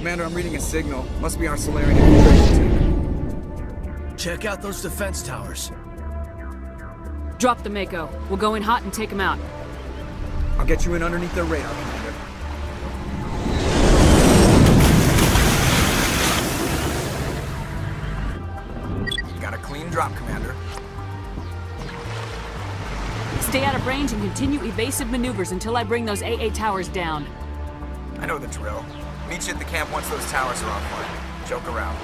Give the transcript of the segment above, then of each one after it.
Commander, I'm reading a signal. Must be our Saren infiltration team. Check out those defense towers. Drop the Mako. We'll go in hot and take them out. I'll get you in underneath their radar, Commander. You got a clean drop, Commander. Stay out of range and continue evasive maneuvers until I bring those AA towers down. I know the drill. Meet you at the camp once those towers are offline. Joke around.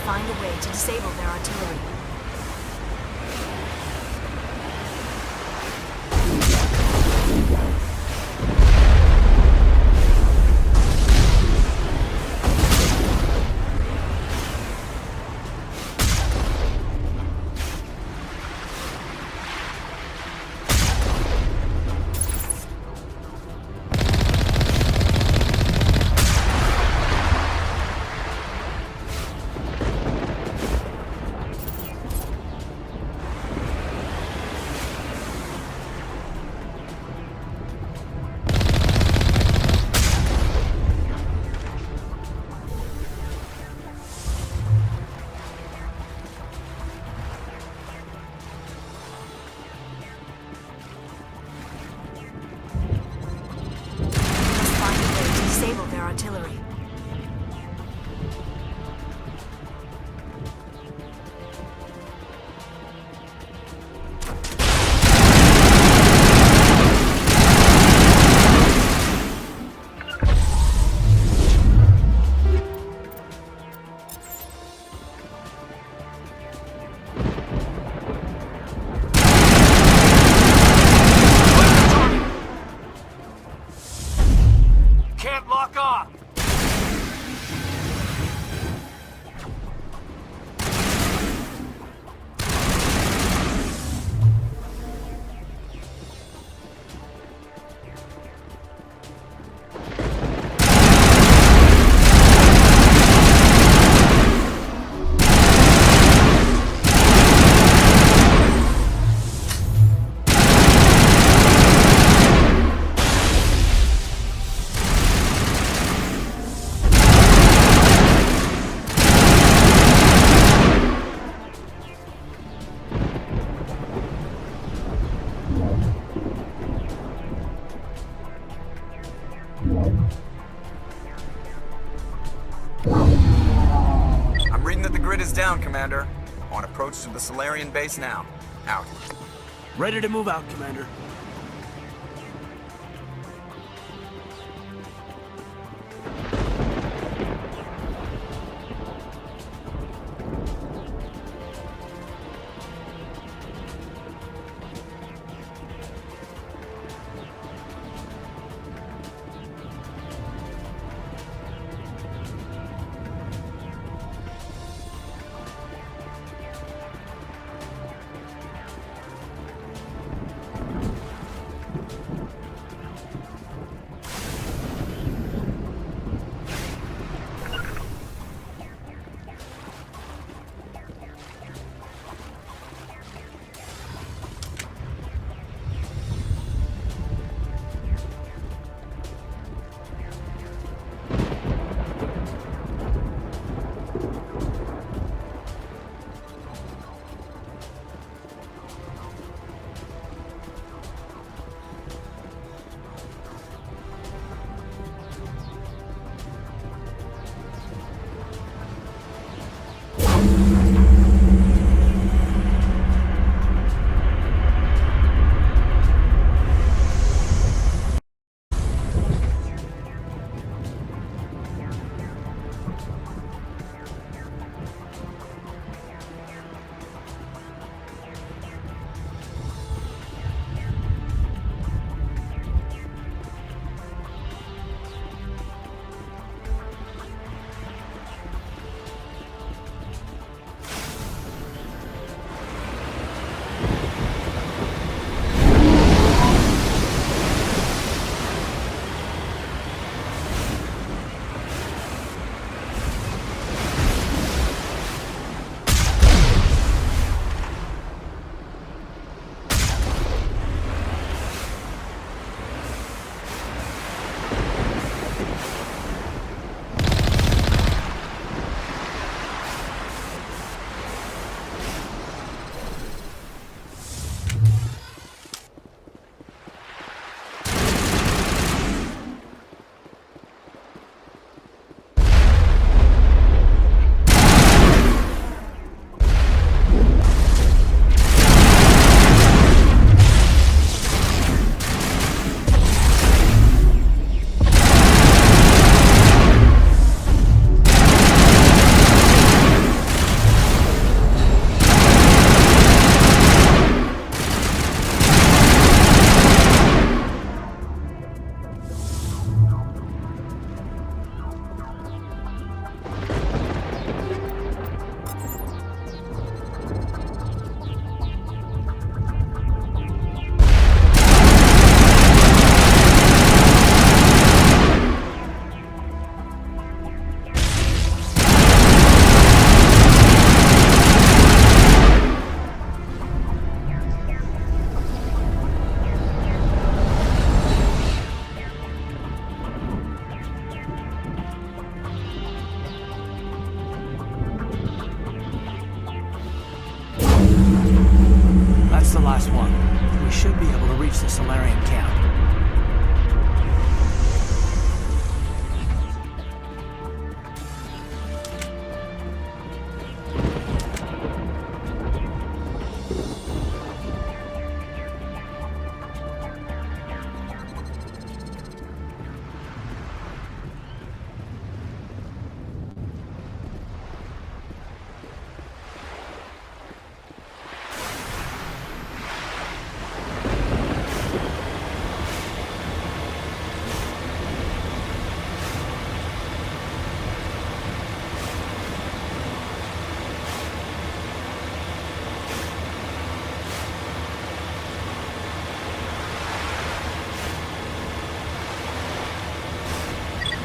find a way to disable their artillery. fuck off! I'm reading that the grid is down, Commander. On approach to the Salarian base now. Out. Ready to move out, Commander.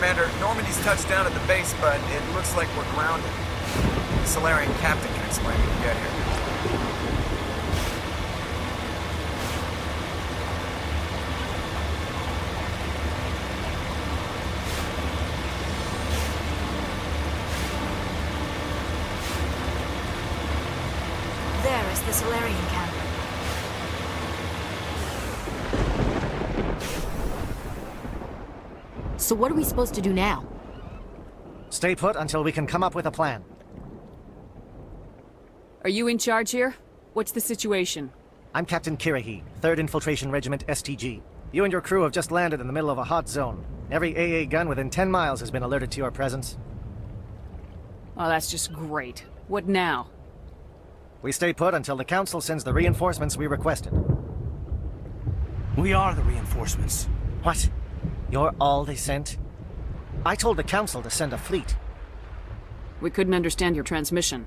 Commander, Normandy's touched down at the base, but it looks like we're grounded. The Salarian captain can explain when we get here. There is the Salarian camp. So what are we supposed to do now? Stay put until we can come up with a plan. Are you in charge here? What's the situation? I'm Captain Kirrahe, 3rd Infiltration Regiment STG. You and your crew have just landed in the middle of a hot zone. Every AA gun within 10 miles has been alerted to your presence. Oh, that's just great. What now? We stay put until the Council sends the reinforcements we requested. We are the reinforcements. What? You're all they sent? I told the Council to send a fleet. We couldn't understand your transmission.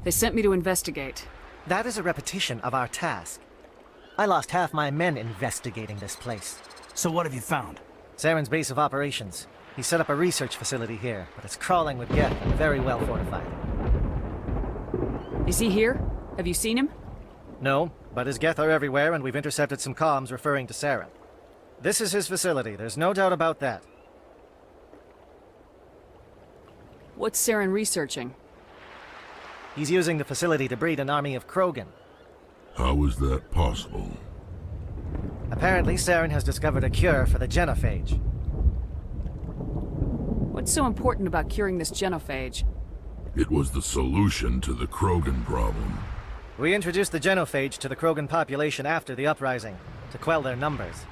They sent me to investigate. That is a repetition of our task. I lost half my men investigating this place. So what have you found? Saren's base of operations. He set up a research facility here, but it's crawling with Geth and very well fortified. Is he here? Have you seen him? No, but his Geth are everywhere, and we've intercepted some comms referring to Saren. This is his facility, there's no doubt about that. What's Saren researching? He's using the facility to breed an army of Krogan. How is that possible? Apparently, Saren has discovered a cure for the genophage. What's so important about curing this genophage? It was the solution to the Krogan problem. We introduced the genophage to the Krogan population after the uprising, to quell their numbers.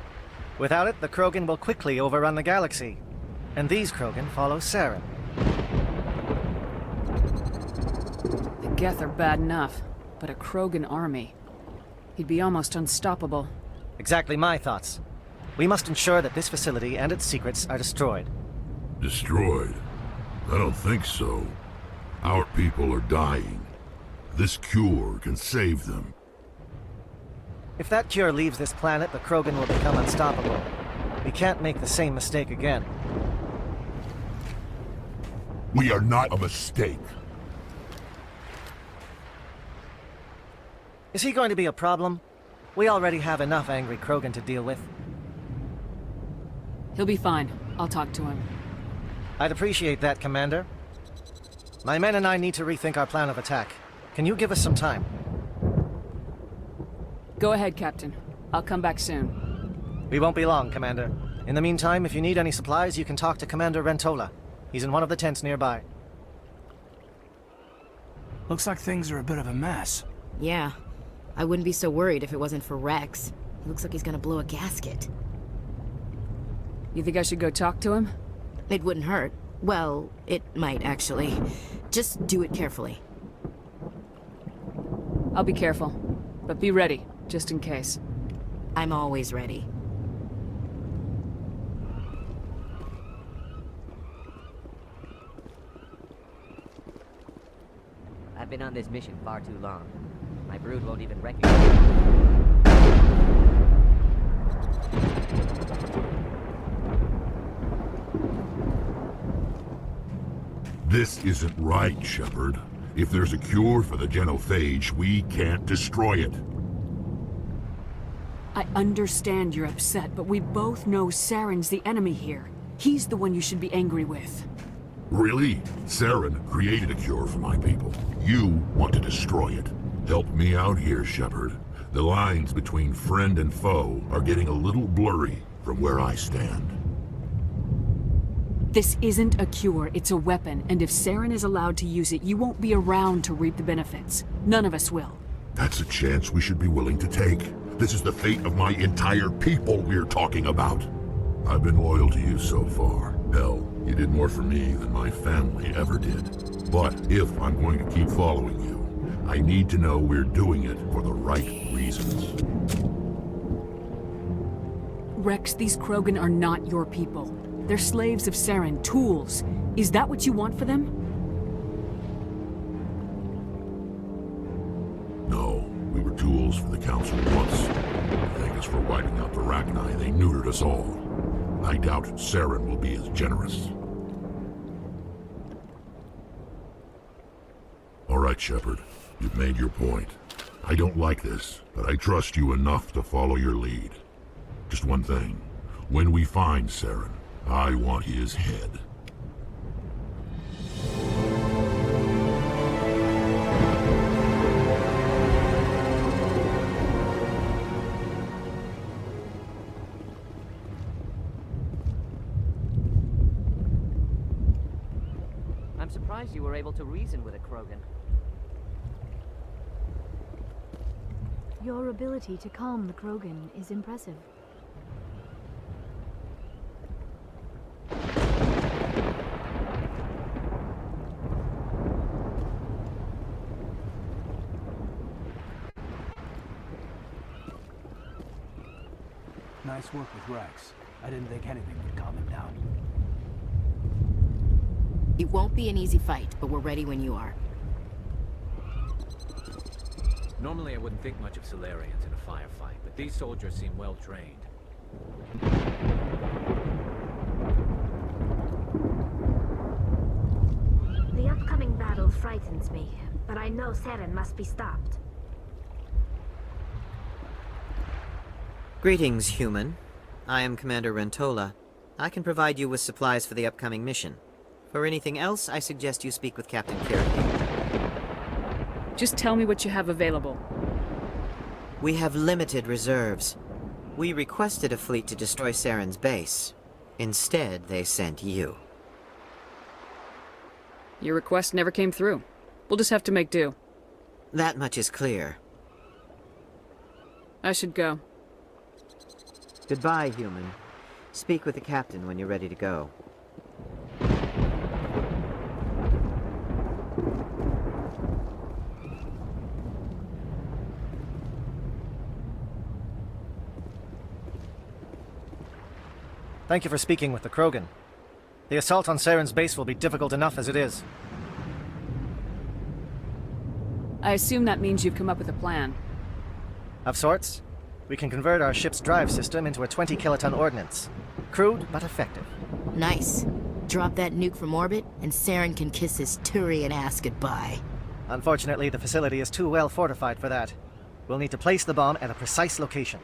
Without it, the Krogan will quickly overrun the galaxy. And these Krogan follow Saren. The Geth are bad enough, but a Krogan army. He'd be almost unstoppable. Exactly my thoughts. We must ensure that this facility and its secrets are destroyed. Destroyed? I don't think so. Our people are dying. This cure can save them. If that cure leaves this planet, the Krogan will become unstoppable. We can't make the same mistake again. We are not a mistake. Is he going to be a problem? We already have enough angry Krogan to deal with. He'll be fine. I'll talk to him. I'd appreciate that, Commander. My men and I need to rethink our plan of attack. Can you give us some time? Go ahead, Captain. I'll come back soon. We won't be long, Commander. In the meantime, if you need any supplies, you can talk to Commander Rentola. He's in one of the tents nearby. Looks like things are a bit of a mess. Yeah. I wouldn't be so worried if it wasn't for Rex. He looks like he's gonna blow a gasket. You think I should go talk to him? It wouldn't hurt. Well, it might, actually. Just do it carefully. I'll be careful. But be ready, just in case. I'm always ready. I've been on this mission far too long. My brood won't even recognize me. This isn't right, Shepard. If there's a cure for the genophage, we can't destroy it. I understand you're upset, but we both know Saren's the enemy here. He's the one you should be angry with. Really? Saren created a cure for my people. You want to destroy it. Help me out here, Shepard. The lines between friend and foe are getting a little blurry from where I stand. This isn't a cure, it's a weapon, and if Saren is allowed to use it, you won't be around to reap the benefits. None of us will. That's a chance we should be willing to take. This is the fate of my entire people we're talking about. I've been loyal to you so far. Hell, you did more for me than my family ever did. But if I'm going to keep following you, I need to know we're doing it for the right reasons. Rex, these Krogan are not your people. They're slaves of Saren, tools. Is that what you want for them? No, we were tools for the Council once. Thank us for wiping out the Rachni. They neutered us all. I doubt Saren will be as generous. right, Shepard. You've made your point. I don't like this, but I trust you enough to follow your lead. Just one thing. When we find Saren, I want his head. I'm surprised you were able to reason with a Krogan. Your ability to calm the Krogan is impressive. Nice work with Rex. I didn't think anything would calm him down. It won't be an easy fight, but we're ready when you are. Normally I wouldn't think much of Salarians in a firefight, but these soldiers seem well trained. The upcoming battle frightens me, but I know Saren must be stopped. Greetings, human. I am Commander Rentola. I can provide you with supplies for the upcoming mission. For anything else, I suggest you speak with Captain Kirrahe. Just tell me what you have available. We have limited reserves. We requested a fleet to destroy Saren's base. Instead, they sent you. Your request never came through. We'll just have to make do. That much is clear. I should go. Goodbye, human. Speak with the captain when you're ready to go. Thank you for speaking with the Krogan. The assault on Saren's base will be difficult enough as it is. I assume that means you've come up with a plan. Of sorts. We can convert our ship's drive system into a 20-kiloton ordnance. Crude, but effective. Nice. Drop that nuke from orbit, and Saren can kiss his Turian ass goodbye. Unfortunately, the facility is too well fortified for that. We'll need to place the bomb at a precise location.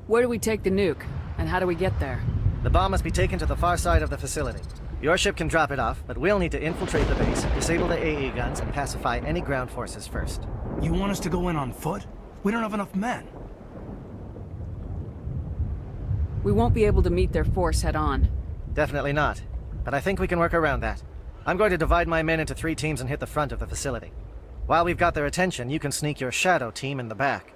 Where do we take the nuke? And how do we get there? The bomb must be taken to the far side of the facility. Your ship can drop it off, but we'll need to infiltrate the base, disable the AE guns, and pacify any ground forces first. You want us to go in on foot? We don't have enough men. We won't be able to meet their force head-on. Definitely not. But I think we can work around that. I'm going to divide my men into 3 teams and hit the front of the facility. While we've got their attention, you can sneak your shadow team in the back.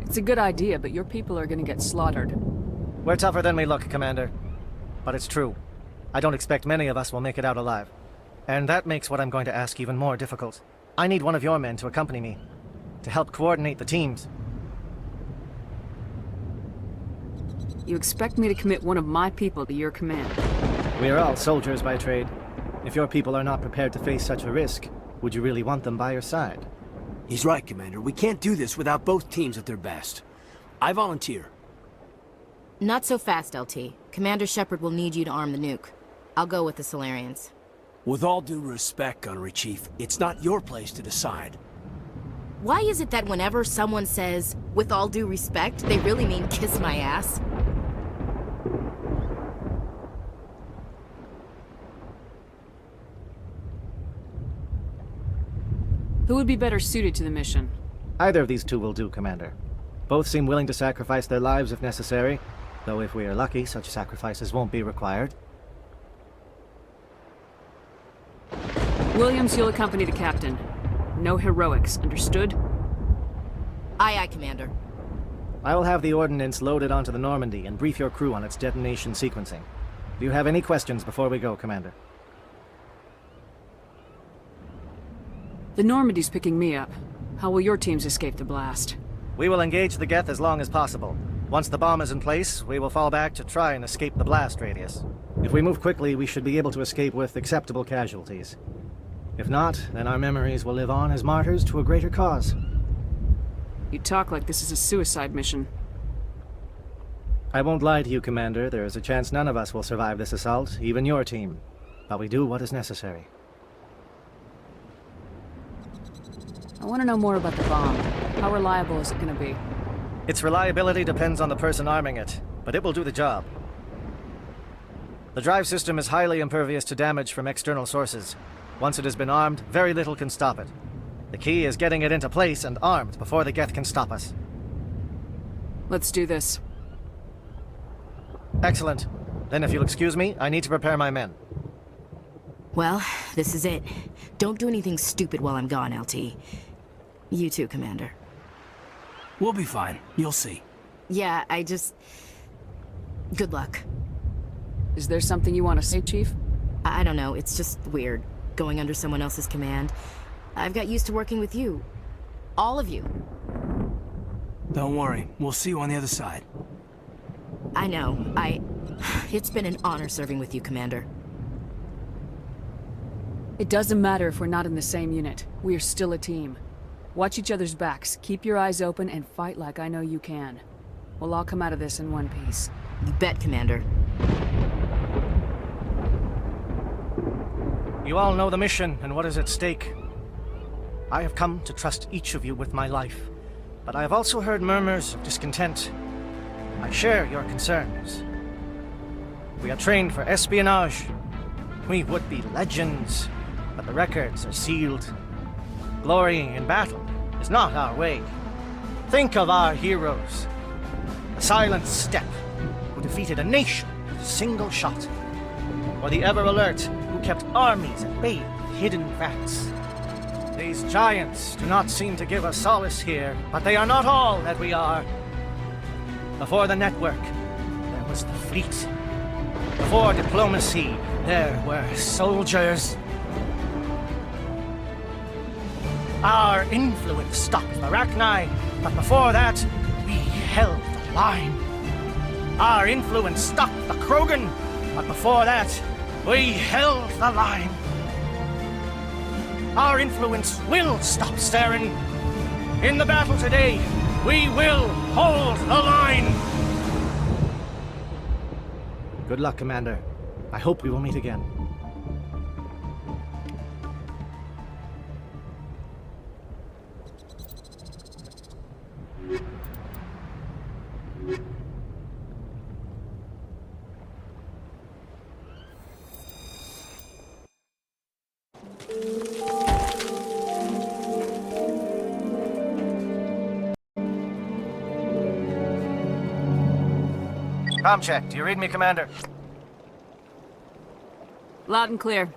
It's a good idea, but your people are gonna get slaughtered. We're tougher than we look, Commander. But it's true. I don't expect many of us will make it out alive. And that makes what I'm going to ask even more difficult. I need one of your men to accompany me, to help coordinate the teams. You expect me to commit one of my people to your command? We are all soldiers by trade. If your people are not prepared to face such a risk, would you really want them by your side? He's right, Commander. We can't do this without both teams at their best. I volunteer. Not so fast, LT. Commander Shepard will need you to arm the nuke. I'll go with the Salarians. With all due respect, Gunnery Chief, it's not your place to decide. Why is it that whenever someone says, with all due respect, they really mean kiss my ass? Who would be better suited to the mission? Either of these 2 will do, Commander. Both seem willing to sacrifice their lives if necessary, though if we are lucky, such sacrifices won't be required. Williams, you'll accompany the captain. No heroics, understood? Aye, aye, Commander. I will have the ordnance loaded onto the Normandy and brief your crew on its detonation sequencing. Do you have any questions before we go, Commander? The Normandy's picking me up. How will your teams escape the blast? We will engage the Geth as long as possible. Once the bomb is in place, we will fall back to try and escape the blast radius. If we move quickly, we should be able to escape with acceptable casualties. If not, then our memories will live on as martyrs to a greater cause. You talk like this is a suicide mission. I won't lie to you, Commander. There is a chance none of us will survive this assault, even your team. But we do what is necessary. I want to know more about the bomb. How reliable is it going to be? Its reliability depends on the person arming it, but it will do the job. The drive system is highly impervious to damage from external sources. Once it has been armed, very little can stop it. The key is getting it into place and armed before the Geth can stop us. Let's do this. Excellent. Then if you'll excuse me, I need to prepare my men. Well, this is it. Don't do anything stupid while I'm gone, LT. You too, Commander. We'll be fine. You'll see. Yeah, Good luck. Is there something you want to say, Chief? I don't know, it's just weird, going under someone else's command. I've got used to working with you. All of you. Don't worry. We'll see you on the other side. I know. It's been an honor serving with you, Commander. It doesn't matter if we're not in the same unit. We are still a team. Watch each other's backs, keep your eyes open, and fight like I know you can. We'll all come out of this in one piece. You bet, Commander. You all know the mission and what is at stake. I have come to trust each of you with my life, but I have also heard murmurs of discontent. I share your concerns. We are trained for espionage. We would be legends, but the records are sealed. Glory in battle is not our way. Think of our heroes. The silent step who defeated a nation with a single shot. Or the ever-alert who kept armies at bay with hidden facts. These giants do not seem to give us solace here, but they are not all that we are. Before the network, there was the fleet. Before diplomacy, there were soldiers. Our influence stopped the Arachni, but before that, we held the line. Our influence stopped the Krogan, but before that, we held the line. Our influence will stop Saren. In the battle today, we will hold the line. Good luck, Commander. I hope we will meet again. Comm check. Do you read me, Commander? Loud and clear.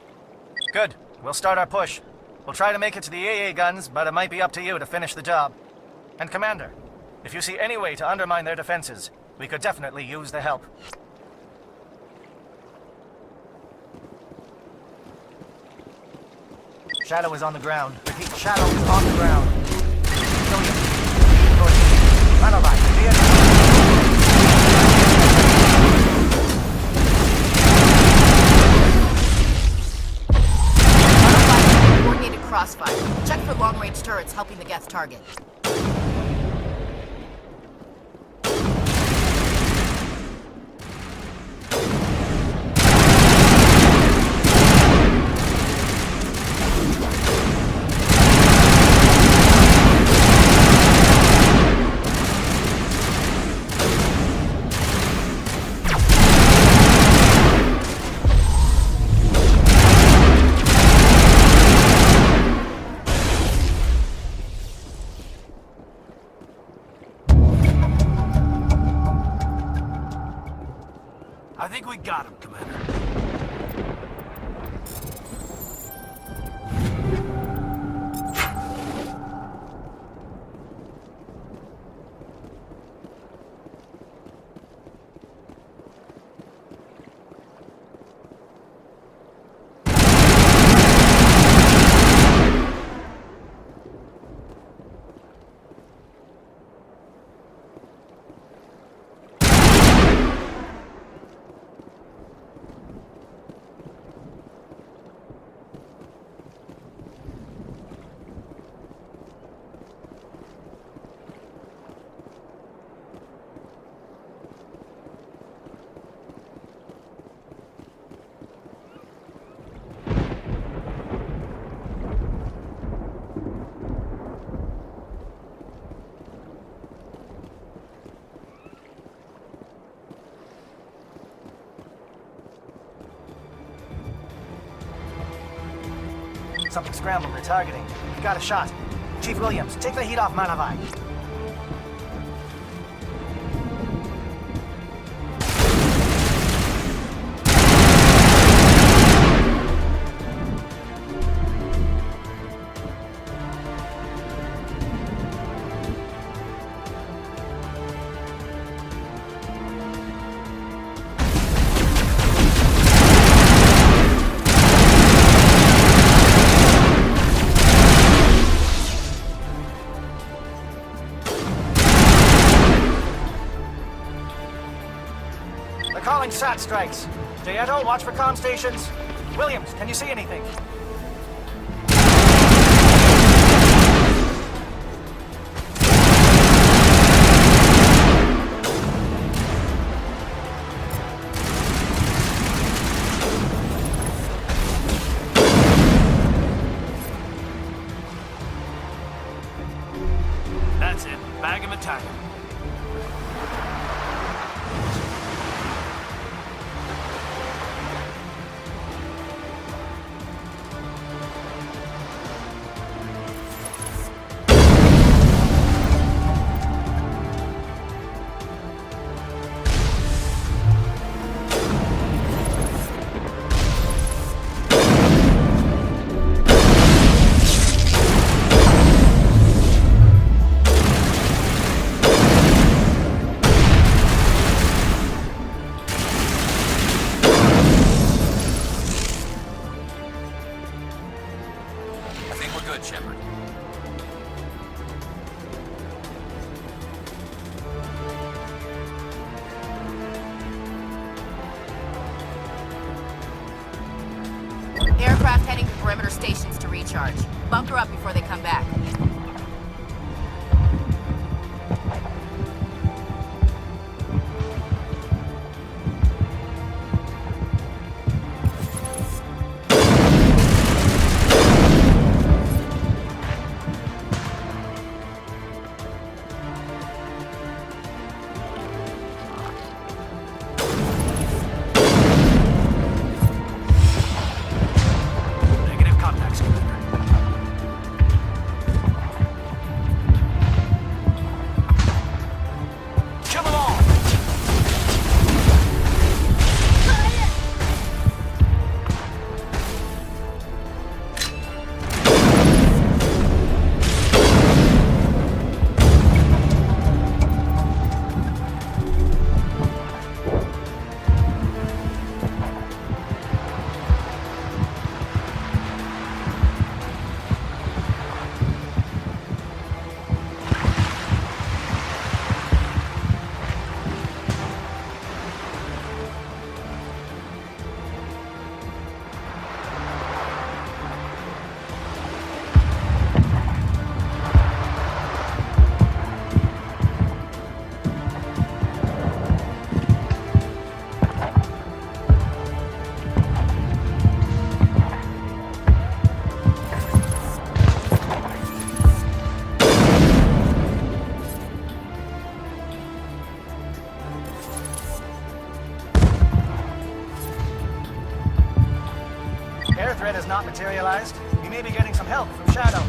Good. We'll start our push. We'll try to make it to the AA guns, but it might be up to you to finish the job. And Commander, if you see any way to undermine their defenses, we could definitely use the help. Shadow is on the ground. Repeat, Shadow is on the ground. Run alive. Coordinated crossfire. Check for long-range turrets helping the Geth target. I think we got him, Commander. something scrambled they're targeting. We got a shot. Chief Williams, take the heat off Manavai. Calling SAT strikes. Jayeto, watch for comm stations. Williams, can you see anything? That's it. Bag him and tag him. I think we're good, Shepard. Aircraft heading to perimeter stations to recharge. Bunker up before they come back. Negative contacts, Commander. Kill them all! Air threat has not materialized. We may be getting some help from Shadow.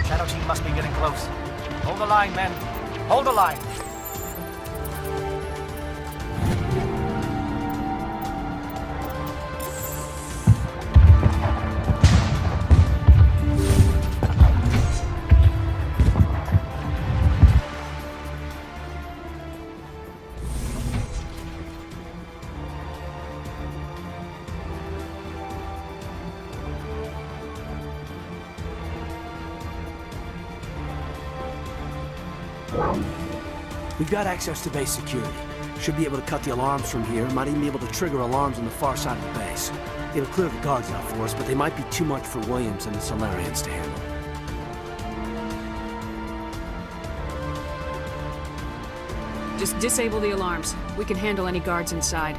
Shadow team must be getting close. Hold the line, men. Hold the line. We've got access to base security. Should be able to cut the alarms from here. Might even be able to trigger alarms on the far side of the base. It'll clear the guards out for us, but they might be too much for Williams and the Solarians to handle. Just disable the alarms. We can handle any guards inside.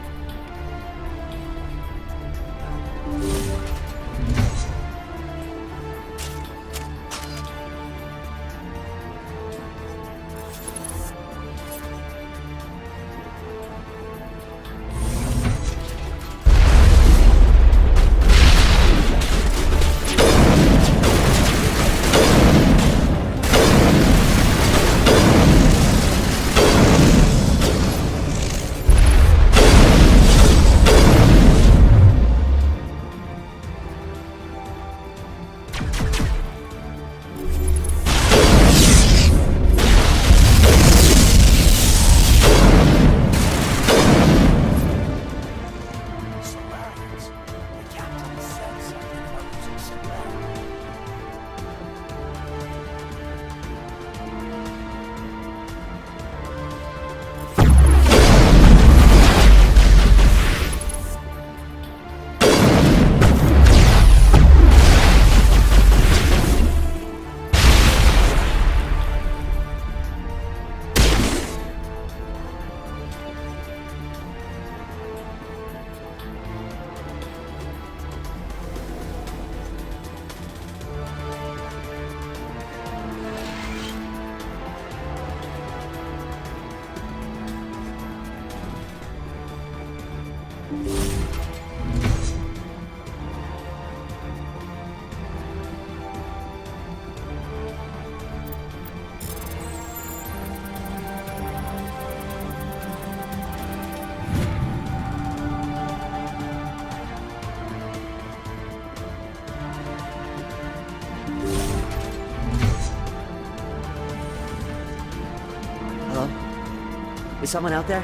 Is someone out there?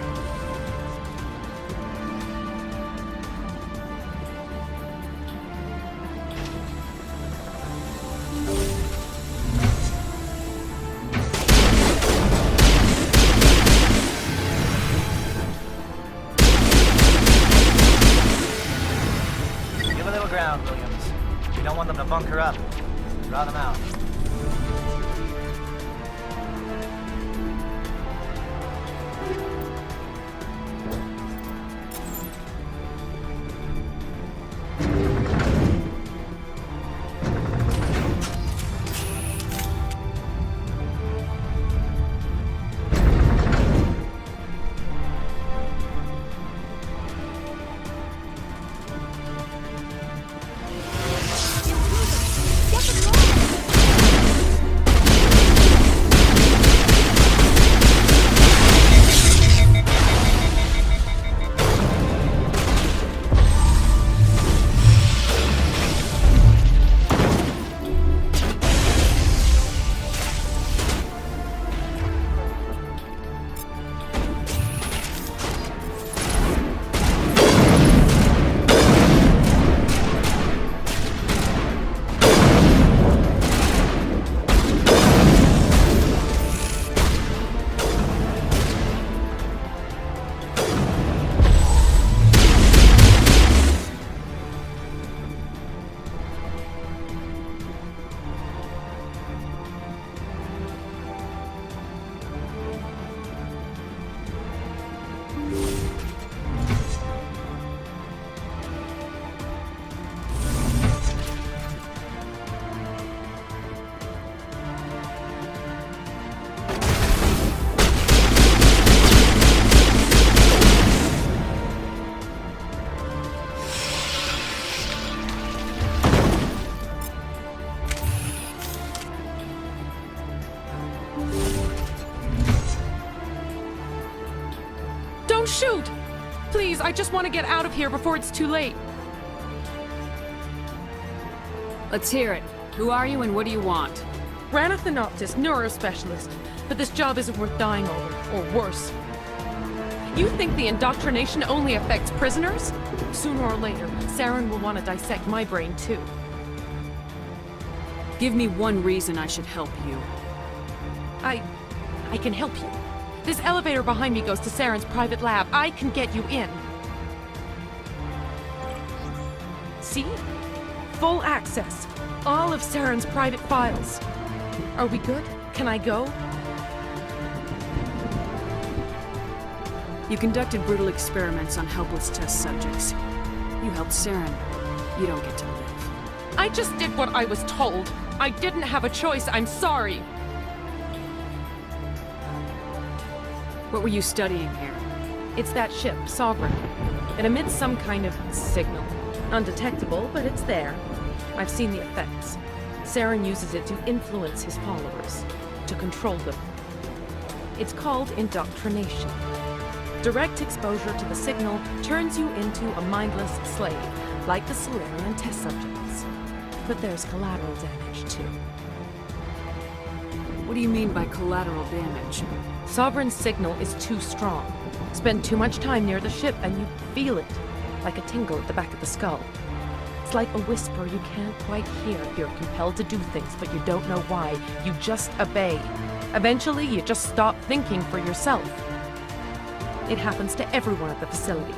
Give a little ground, Williams. We don't want them to bunker up. Draw them out. Don't shoot! Please, I just want to get out of here before it's too late. Let's hear it. Who are you and what do you want? Ranathanoptis, neurospecialist. But this job isn't worth dying over, or worse. You think the indoctrination only affects prisoners? Sooner or later, Saren will want to dissect my brain too. Give me one reason I should help you. I can help you. This elevator behind me goes to Saren's private lab. I can get you in. See? Full access. All of Saren's private files. Are we good? Can I go? You conducted brutal experiments on helpless test subjects. You helped Saren. You don't get to live. I just did what I was told. I didn't have a choice. I'm sorry. What were you studying here? It's that ship, Sovereign. It emits some kind of signal. Undetectable, but it's there. I've seen the effects. Saren uses it to influence his followers, to control them. It's called indoctrination. Direct exposure to the signal turns you into a mindless slave, like the Salarian test subjects. But there's collateral damage, too. What do you mean by collateral damage? Sovereign's signal is too strong. Spend too much time near the ship and you feel it, like a tingle at the back of the skull. It's like a whisper you can't quite hear. You're compelled to do things, but you don't know why. You just obey. Eventually, you just stop thinking for yourself. It happens to everyone at the facility.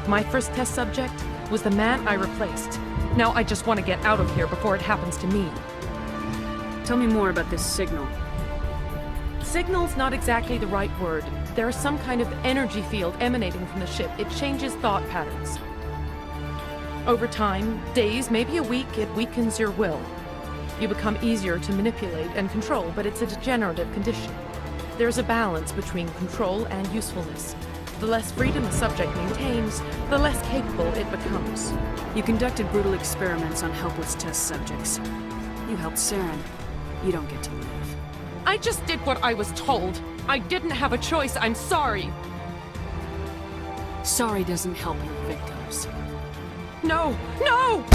My first test subject was the man I replaced. Now I just want to get out of here before it happens to me. Tell me more about this signal. Signal's not exactly the right word. There's some kind of energy field emanating from the ship. It changes thought patterns. Over time, days, maybe a week, it weakens your will. You become easier to manipulate and control, but it's a degenerative condition. There's a balance between control and usefulness. The less freedom a subject maintains, the less capable it becomes. You conducted brutal experiments on helpless test subjects. You helped Saren. You don't get to live. I just did what I was told. I didn't have a choice. I'm sorry. Sorry doesn't help your victims. No! No!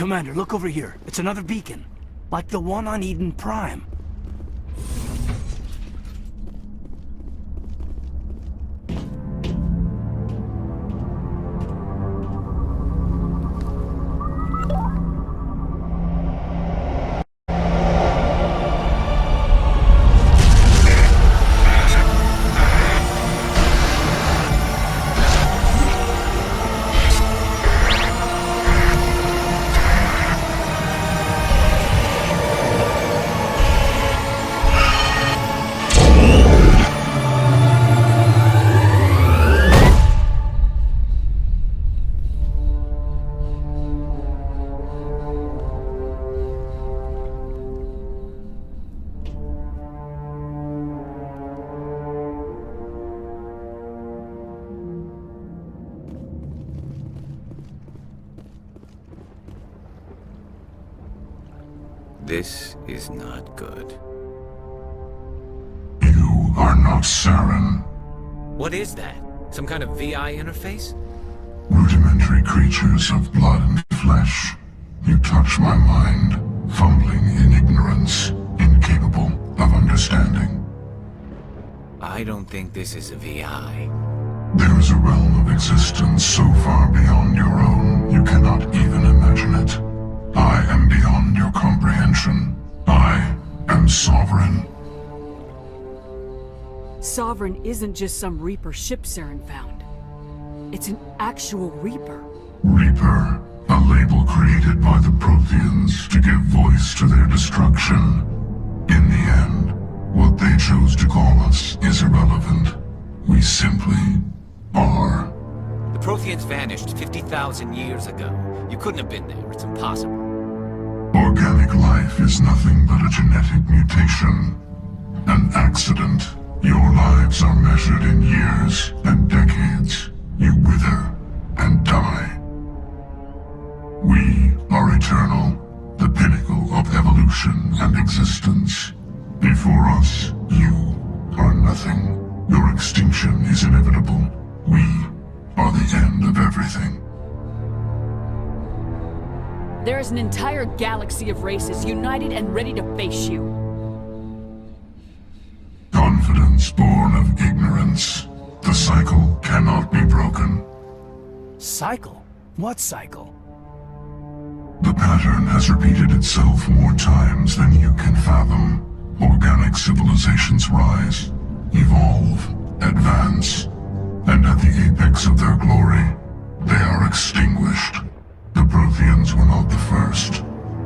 Commander, look over here. It's another beacon. Like the one on Eden Prime. This is not good. You are not Saren. What is that? Some kind of VI interface? Rudimentary creatures of blood and flesh. You touch my mind, fumbling in ignorance, incapable of understanding. I don't think this is a VI. There is a realm of existence so far beyond your own, you cannot even imagine it. I am beyond your comprehension. I am Sovereign. Sovereign isn't just some Reaper ship Saren found. It's an actual Reaper. Reaper, a label created by the Protheans to give voice to their destruction. In the end, what they chose to call us is irrelevant. We simply are. The Protheans vanished 50,000 years ago. You couldn't have been there. It's impossible. Organic life is nothing but a genetic mutation. An accident. Your lives are measured in years and decades. You wither and die. We are eternal, the pinnacle of evolution and existence. Before us, you are nothing. Your extinction is inevitable. We are the end of everything. There is an entire galaxy of races united and ready to face you. Confidence born of ignorance. The cycle cannot be broken. Cycle? What cycle? The pattern has repeated itself more times than you can fathom. Organic civilizations rise, evolve, advance, and at the apex of their glory, they are extinguished. The Protheans were not the first.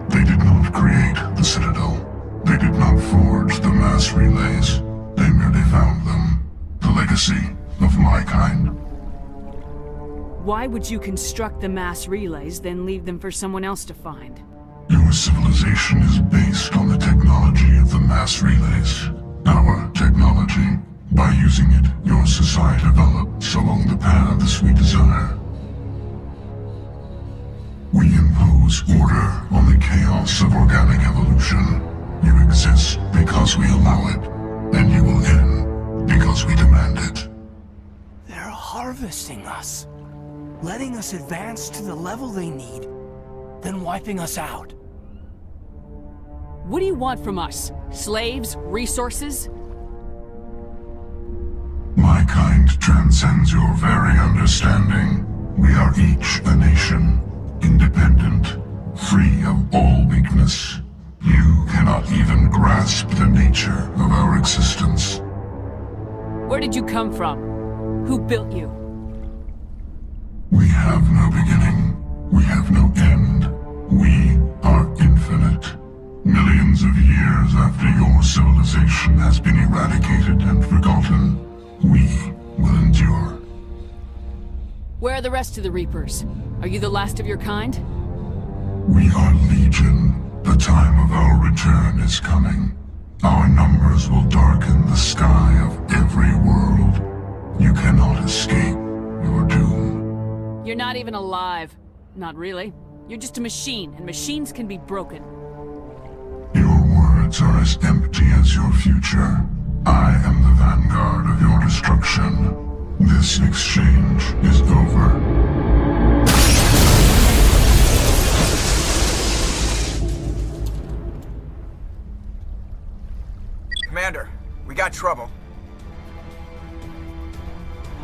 They did not create the Citadel. They did not forge the mass relays. They merely found them. The legacy of my kind. Why would you construct the mass relays, then leave them for someone else to find? Your civilization is based on the technology of the mass relays. Our technology. By using it, your society develops along the paths we desire. We impose order on the chaos of organic evolution. You exist because we allow it, and you will end because we demand it. They're harvesting us. Letting us advance to the level they need, then wiping us out. What do you want from us? Slaves? Resources? My kind transcends your very understanding. We are each a nation, independent, free of all weakness. You cannot even grasp the nature of our existence. Where did you come from? Who built you? We have no beginning. We have no end. We are infinite. Millions of years after your civilization has been eradicated and forgotten, we will endure. Where are the rest of the Reapers? Are you the last of your kind? We are Legion. The time of our return is coming. Our numbers will darken the sky of every world. You cannot escape your doom. You're not even alive. Not really. You're just a machine, and machines can be broken. Your words are as empty as your future. I am the vanguard of your destruction. This exchange is over. Commander, we got trouble.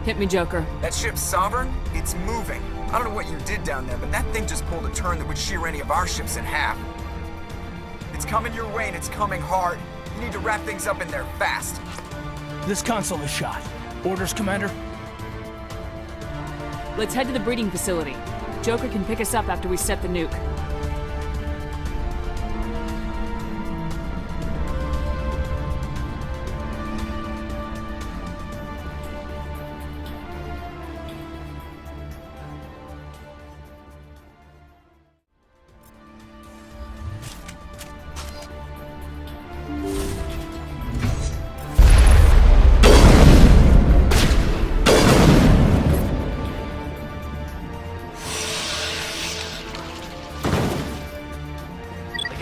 Hit me, Joker. That ship's Sovereign? It's moving. I don't know what you did down there, but that thing just pulled a turn that would shear any of our ships in half. It's coming your way and it's coming hard. You need to wrap things up in there fast. This console is shot. Orders, Commander? Let's head to the breeding facility. Joker can pick us up after we set the nuke.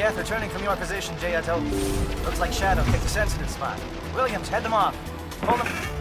Geth returning from your position, J.Ato. Looks like Shadow picked a sensitive spot. Williams, head them off. Hold them.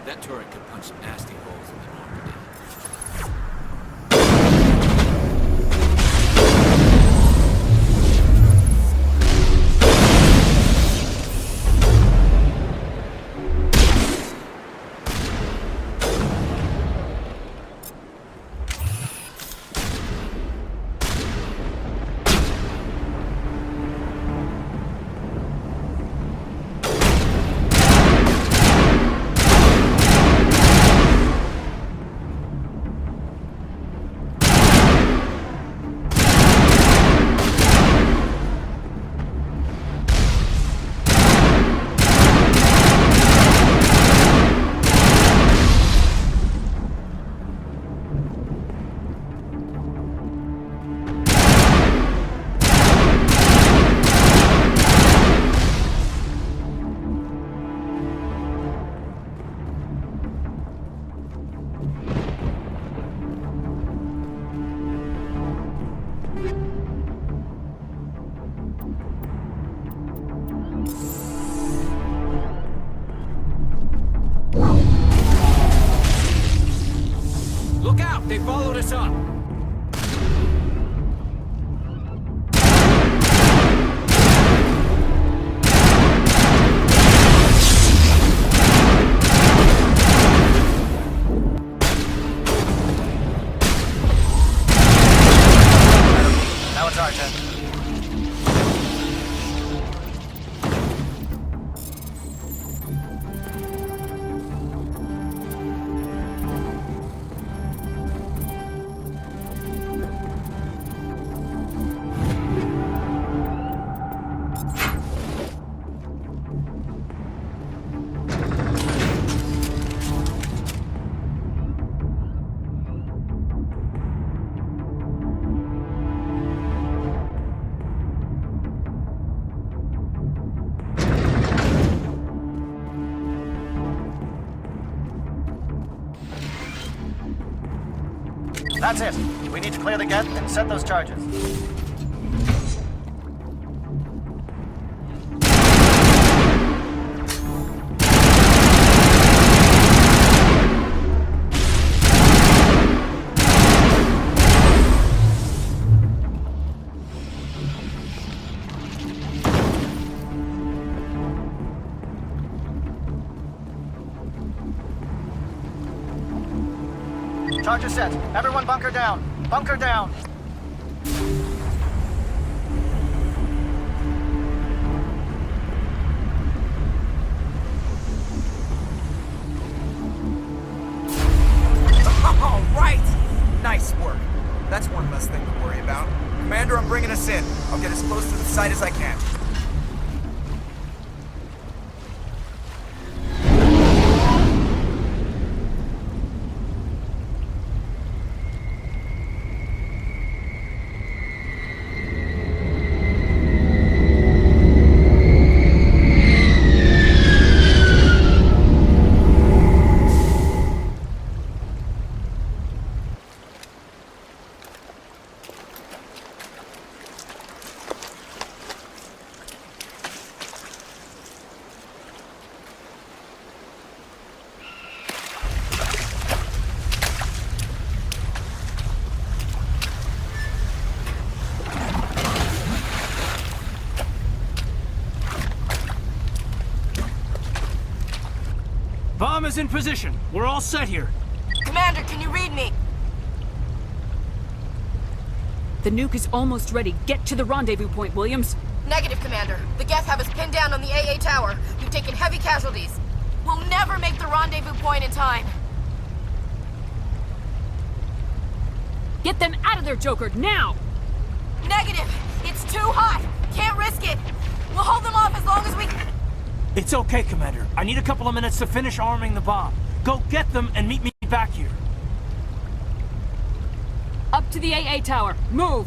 That turret could punch some nasty holes in the armor. Look out! They followed us up! Now it's our turn. That's it. We need to clear the gate and set those charges. Charger set. Everyone bunker down. Bunker down. All right! Nice work. That's one less thing to worry about. Commander, I'm bringing us in. I'll get as close to the site as I can. Bomb is in position. We're all set here. Commander, can you read me? The nuke is almost ready. Get to the rendezvous point, Williams. Negative, Commander. The Geth have us pinned down on the AA tower. We've taken heavy casualties. We'll never make the rendezvous point in time. Get them out of there, Joker, now! Negative! It's too hot! Can't risk it! We'll hold them off as long as we... It's okay, Commander. I need a couple of minutes to finish arming the bomb. Go get them and meet me back here. Up to the AA tower. Move!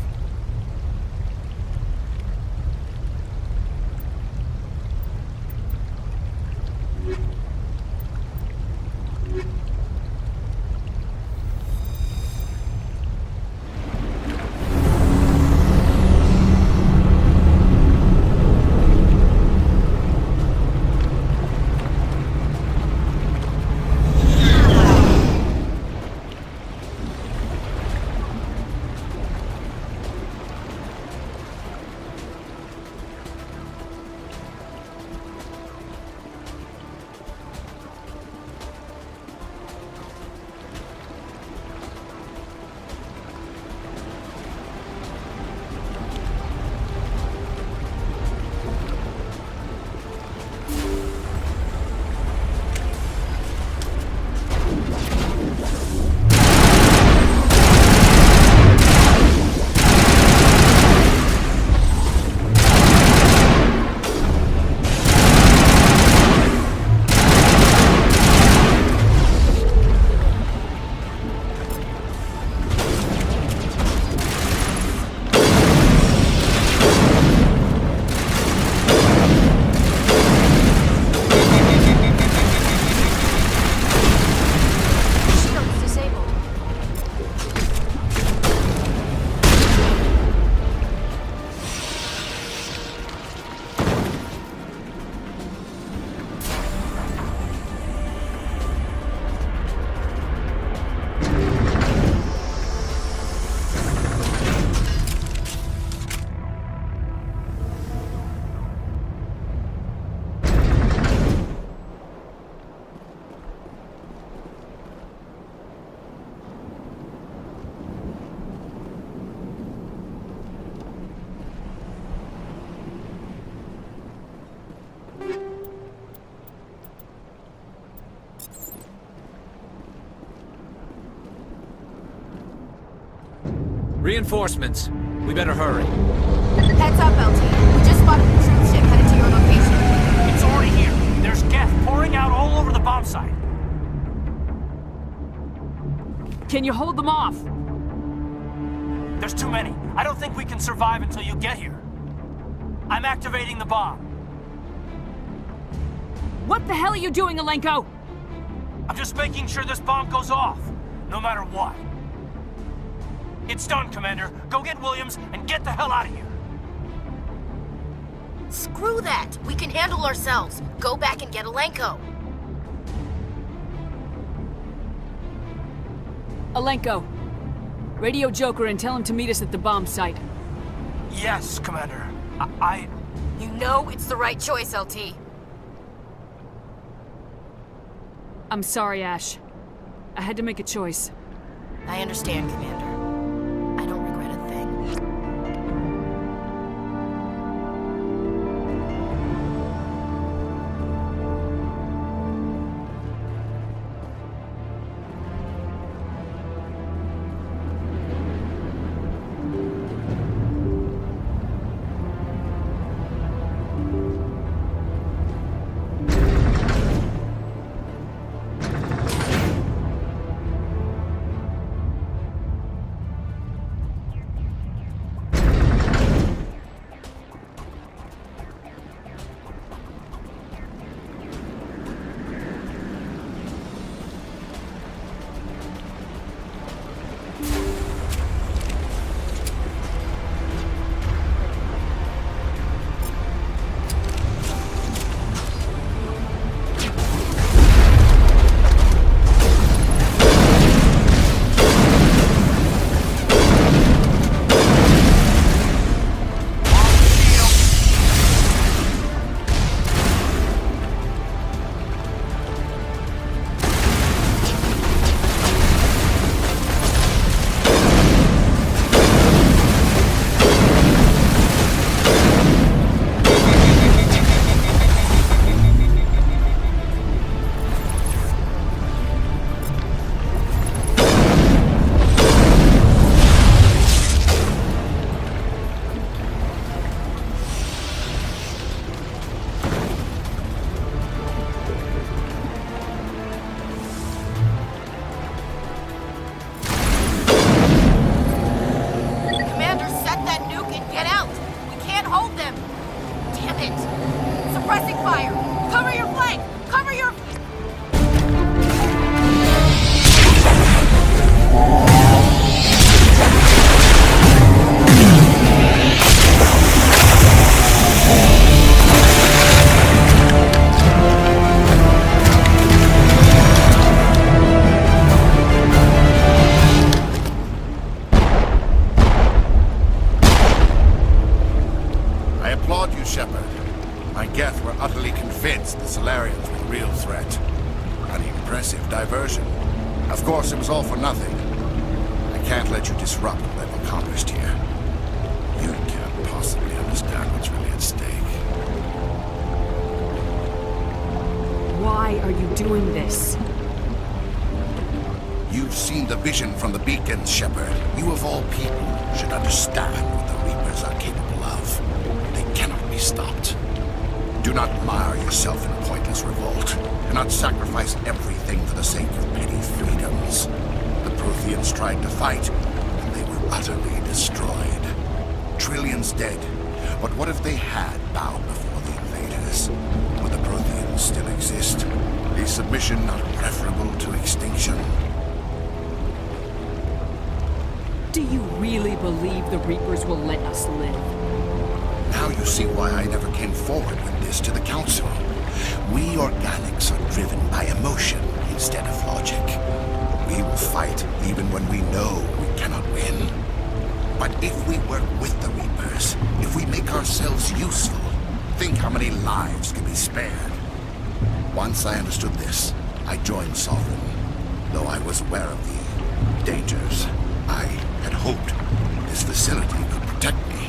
Reinforcements. We better hurry. Heads up, LT. We just spotted the troop ship headed to your location. It's already here. There's Geth pouring out all over the bomb site. Can you hold them off? There's too many. I don't think we can survive until you get here. I'm activating the bomb. What the hell are you doing, Alenko? I'm just making sure this bomb goes off, no matter what. It's done, Commander. Go get Williams and get the hell out of here. Screw that! We can handle ourselves. Go back and get Alenko. Alenko, radio Joker and tell him to meet us at the bomb site. Yes, Commander. You know it's the right choice, LT. I'm sorry, Ash. I had to make a choice. I understand, Commander. I don't regret a thing. flank! Cover your... I applaud you, Shepard. My Geth were utterly convinced the Solarians were the real threat. An impressive diversion. Of course, it was all for nothing. I can't let you disrupt what I've accomplished here. You can't possibly understand what's really at stake. Why are you doing this? You've seen the vision from the beacons, Shepard. You of all people should understand what the Reapers are capable of. They cannot be stopped. Do not mire yourself in pointless revolt. Do not sacrifice everything for the sake of petty freedoms. The Protheans tried to fight, and they were utterly destroyed. Trillions dead. But what if they had bowed before the invaders? Would the Protheans still exist? Is submission not preferable to extinction? Do you really believe the Reapers will let us live? Now you see why I never came forward with this to the Council. We organics are driven by emotion instead of logic. We will fight even when we know we cannot win. But if we work with the Reapers, if we make ourselves useful, think how many lives could be spared. Once I understood this, I joined Sovereign. Though I was aware of the dangers, I had hoped this facility could protect me.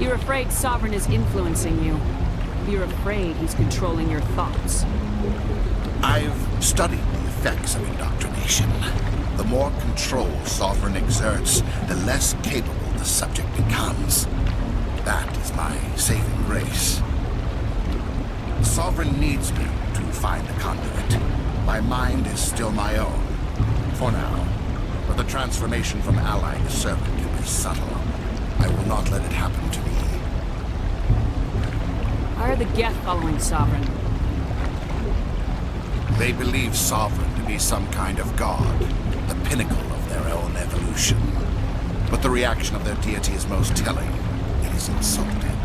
You're afraid Sovereign is influencing you. You're afraid he's controlling your thoughts. I've studied the effects of indoctrination. The more control Sovereign exerts, the less capable the subject becomes. That is my saving grace. Sovereign needs me to find the conduit. My mind is still my own, for now. But the transformation from ally to servant can be subtle. I will not let it happen to me. Why are the Geth following Sovereign? They believe Sovereign to be some kind of god, the pinnacle of their own evolution. But the reaction of their deity is most telling. It is insulted.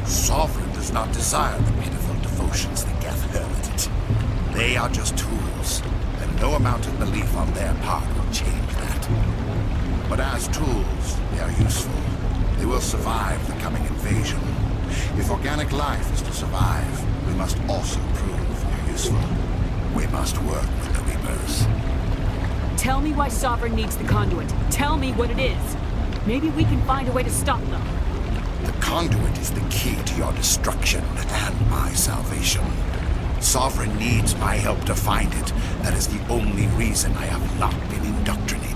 Sovereign does not desire the pitiful devotions the Geth hurl at it. They are just tools, and no amount of belief on their part will change that. But as tools, they are useful. They will survive the coming invasion. If organic life is to survive, we must also prove they're useful. We must work with the Reapers. Tell me why Sovereign needs the conduit. Tell me what it is. Maybe we can find a way to stop them. The conduit is the key to your destruction and my salvation. Sovereign needs my help to find it. That is the only reason I have not been indoctrinated.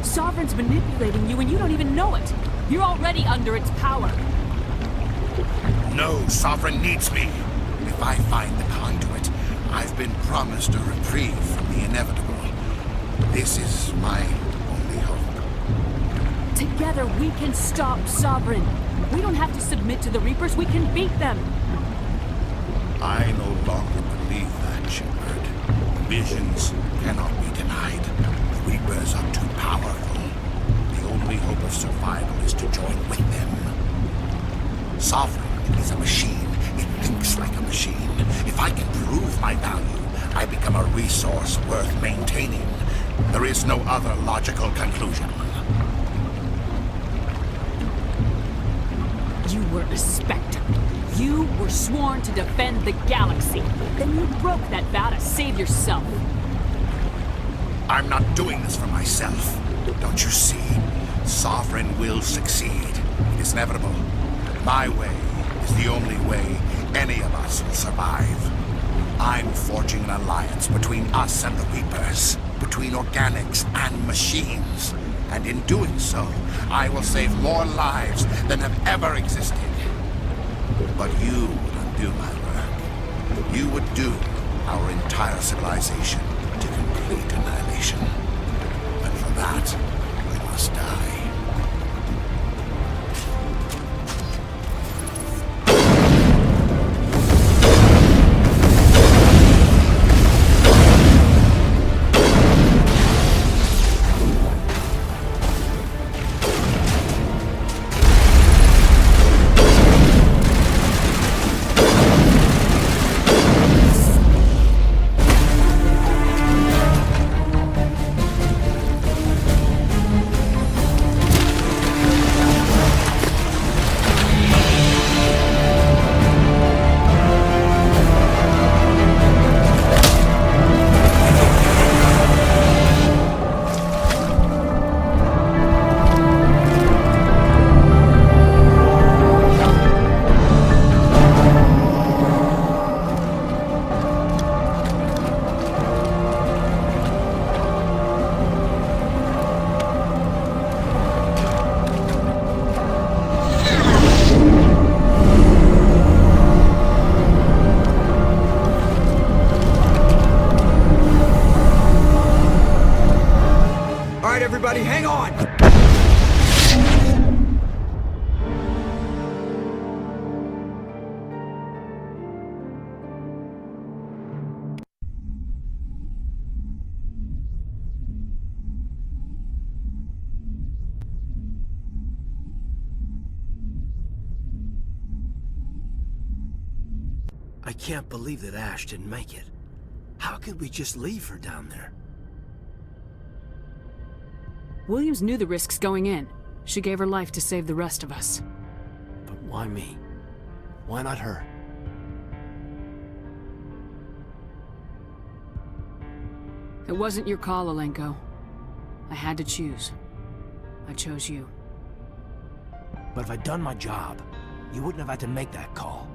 Sovereign's manipulating you and you don't even know it. You're already under its power. No, Sovereign needs me. If I find the conduit, I've been promised a reprieve from the inevitable. This is my only hope. Together we can stop Sovereign. We don't have to submit to the Reapers, we can beat them. I no longer believe that, Shepard. Visions cannot be denied. The Reapers are too powerful. The only hope of survival is to join with them. Sovereign is a machine. It thinks like a machine. If I can prove my value, I become a resource worth maintaining. There is no other logical conclusion. You were a Spectre. You were sworn to defend the galaxy. Then you broke that vow to save yourself. I'm not doing this for myself. Don't you see? Sovereign will succeed. It is inevitable. My way is the only way any of us will survive. I'm forging an alliance between us and the Reapers, between organics and machines. And in doing so, I will save more lives than have ever existed. But you would undo my work. You would doom our entire civilization to complete annihilation. And for that, we must die. I can't believe that Ash didn't make it. How could we just leave her down there? Williams knew the risks going in. She gave her life to save the rest of us. But why me? Why not her? It wasn't your call, Alenko. I had to choose. I chose you. But if I'd done my job, you wouldn't have had to make that call.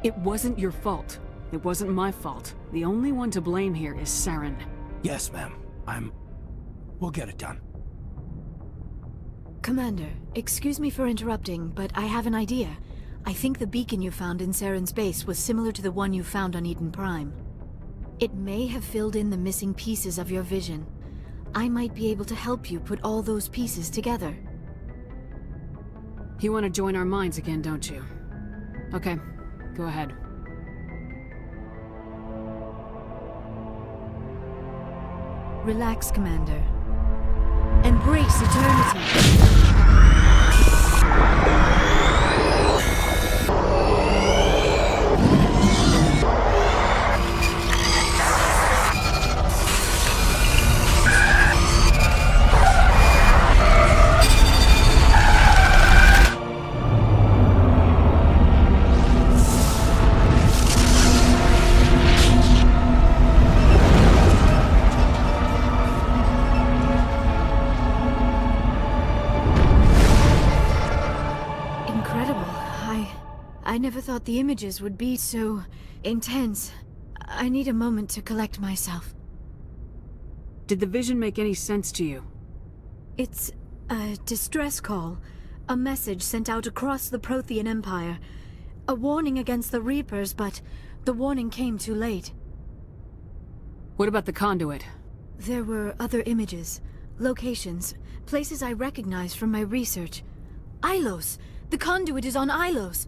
It wasn't your fault. It wasn't my fault. The only one to blame here is Saren. Yes, ma'am. We'll get it done. Commander, excuse me for interrupting, but I have an idea. I think the beacon you found in Saren's base was similar to the one you found on Eden Prime. It may have filled in the missing pieces of your vision. I might be able to help you put all those pieces together. You want to join our minds again, don't you? Okay, go ahead. Relax, Commander. Embrace eternity. I never thought the images would be so intense. I need a moment to collect myself. Did the vision make any sense to you? It's a distress call. A message sent out across the Prothean Empire. A warning against the Reapers, but the warning came too late. What about the conduit? There were other images, locations, places I recognized from my research. Ilos! The conduit is on Ilos!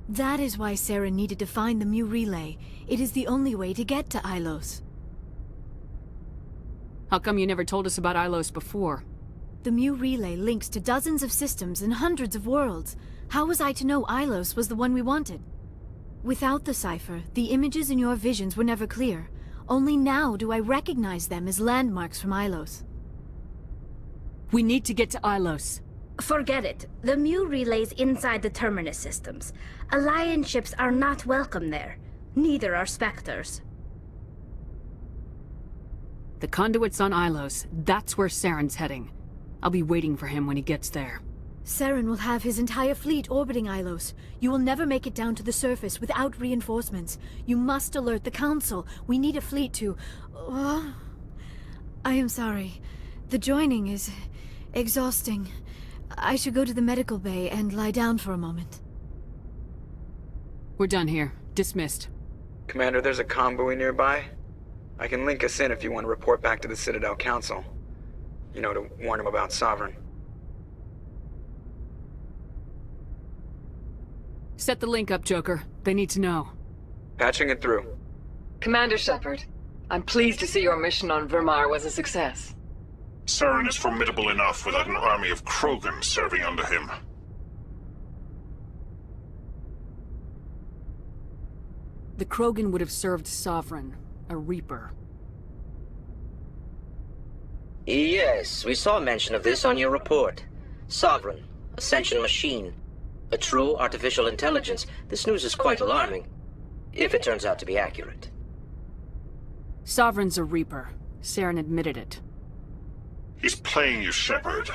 That is why Saren needed to find the Mu relay. It is the only way to get to Ilos. How come you never told us about Ilos before? The Mu relay links to dozens of systems and hundreds of worlds. How was I to know Ilos was the one we wanted? Without the cipher, the images in your visions were never clear. Only now do I recognize them as landmarks from Ilos. We need to get to Ilos. Forget it. The Mu relay's inside the Terminus systems. Alliance ships are not welcome there. Neither are Spectres. The conduit's on Ilos. That's where Saren's heading. I'll be waiting for him when he gets there. Saren will have his entire fleet orbiting Ilos. You will never make it down to the surface without reinforcements. You must alert the Council. We need a fleet to... I am sorry. The joining is exhausting. I should go to the medical bay and lie down for a moment. We're done here. Dismissed. Commander, there's a convoy nearby. I can link us in if you want to report back to the Citadel Council. You know, to warn them about Sovereign. Set the link up, Joker. They need to know. Patching it through. Commander Shepard, I'm pleased to see your mission on Virmire was a success. Saren is formidable enough without an army of Krogan serving under him. The Krogan would have served Sovereign, a Reaper. Yes, we saw mention of this on your report. Sovereign, Ascension machine. A true artificial intelligence. This news is quite alarming, if it turns out to be accurate. Sovereign's a Reaper. Saren admitted it. He's playing you, Shepard.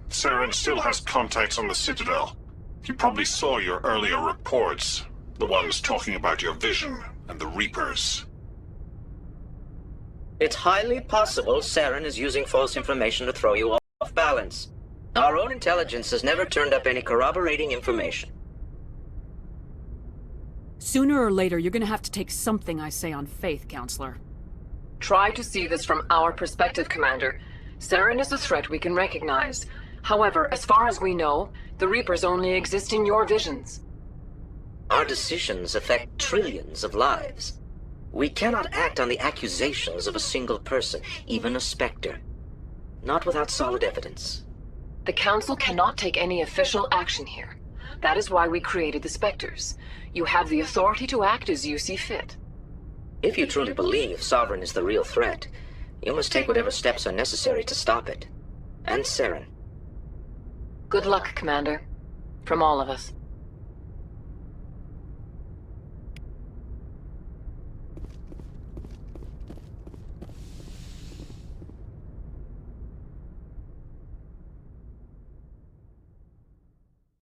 Saren still has contacts on the Citadel. He probably saw your earlier reports. The ones talking about your vision and the Reapers. It's highly possible Saren is using false information to throw you off balance. Our own intelligence has never turned up any corroborating information. Sooner or later, you're gonna have to take something I say on faith, Counselor. Try to see this from our perspective, Commander. Saren is a threat we can recognize. However, as far as we know, the Reapers only exist in your visions. Our decisions affect trillions of lives. We cannot act on the accusations of a single person, even a Spectre. Not without solid evidence. The Council cannot take any official action here. That is why we created the Spectres. You have the authority to act as you see fit. If you truly believe Sovereign is the real threat, you must take whatever steps are necessary to stop it. And Saren. Good luck, Commander. From all of us.